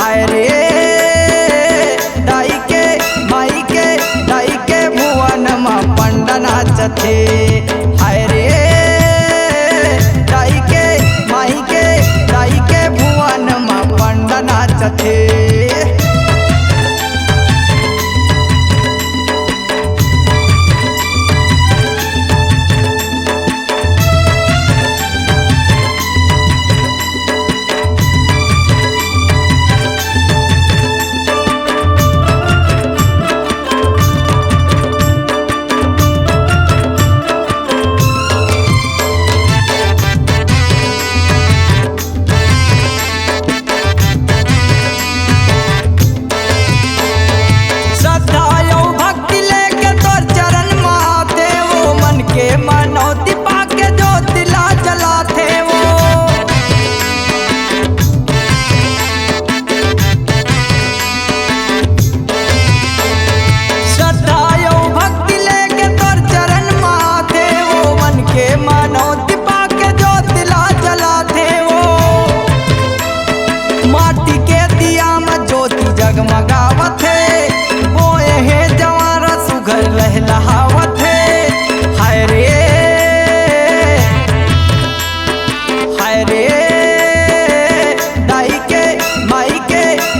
हाय रे दाई के भुवन माँ पंड नाचथे। हाय रे दाई के भुवन माँ पंड नाचथे। मनौती पाके जो दिला जलाते वो श्रद्धा यो भक्ति लेके तोर चरण माथे वो मन के मनौती पाके जो दिला जलाते वो। माटी के दिया में ज्योति जगमगावत है वो ये जवारा सुघर लहलहावत है। हाय रे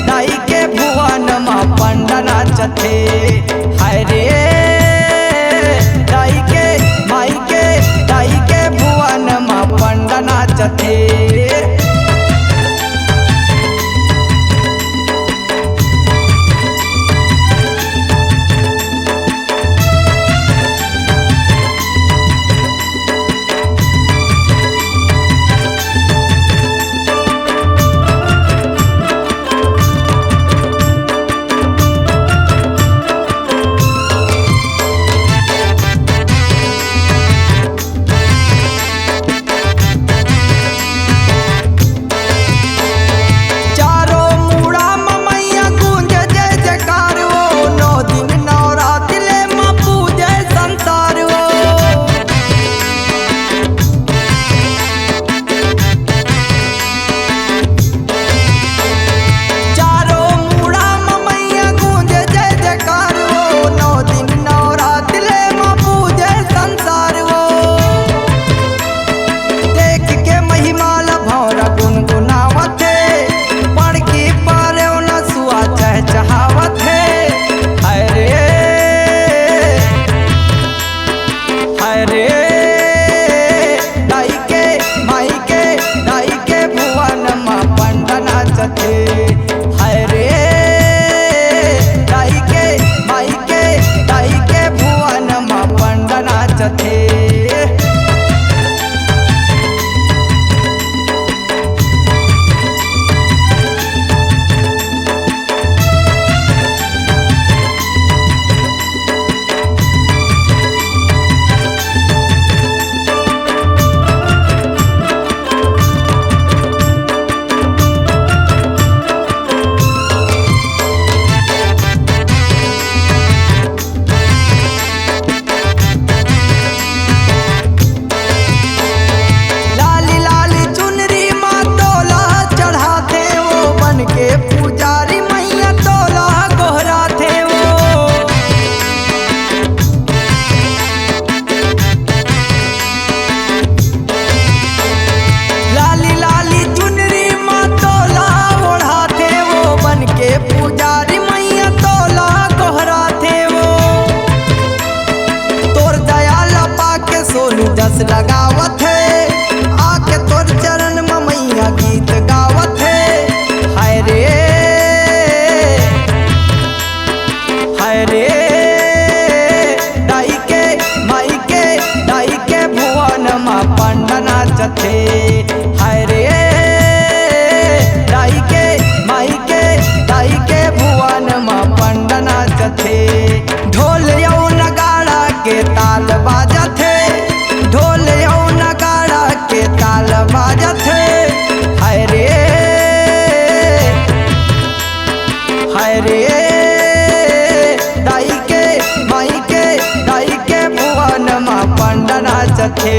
दाई के भुवन माँ पंड नाचथे। हाय रे दाई के भुवन माँ पंड नाचथे। हाय रे दाई के भुवन माँ पंड नाचथे। पुजारी मैया तोला गोहरा थे वो लाली लाली चुनरी माँ तोला ओढ़ा थे वो बन के पुजारी मैया तोला गोहरा थे वो। तोर दयाल पाके सोनू जस लगावत है आके तोर चरण में मैया गीत गावत है। हाय रे दाई के भुवन माँ पंड नाचथे। हाय रे दाई के भुवन माँ पंड नाचथे। ढोल यौ नगाड़ा के ताल बाजथे ढोल यौ नगाड़ा के ताल बाजथे। हाय रे दाई के भुवन माँ पंड नाचथे।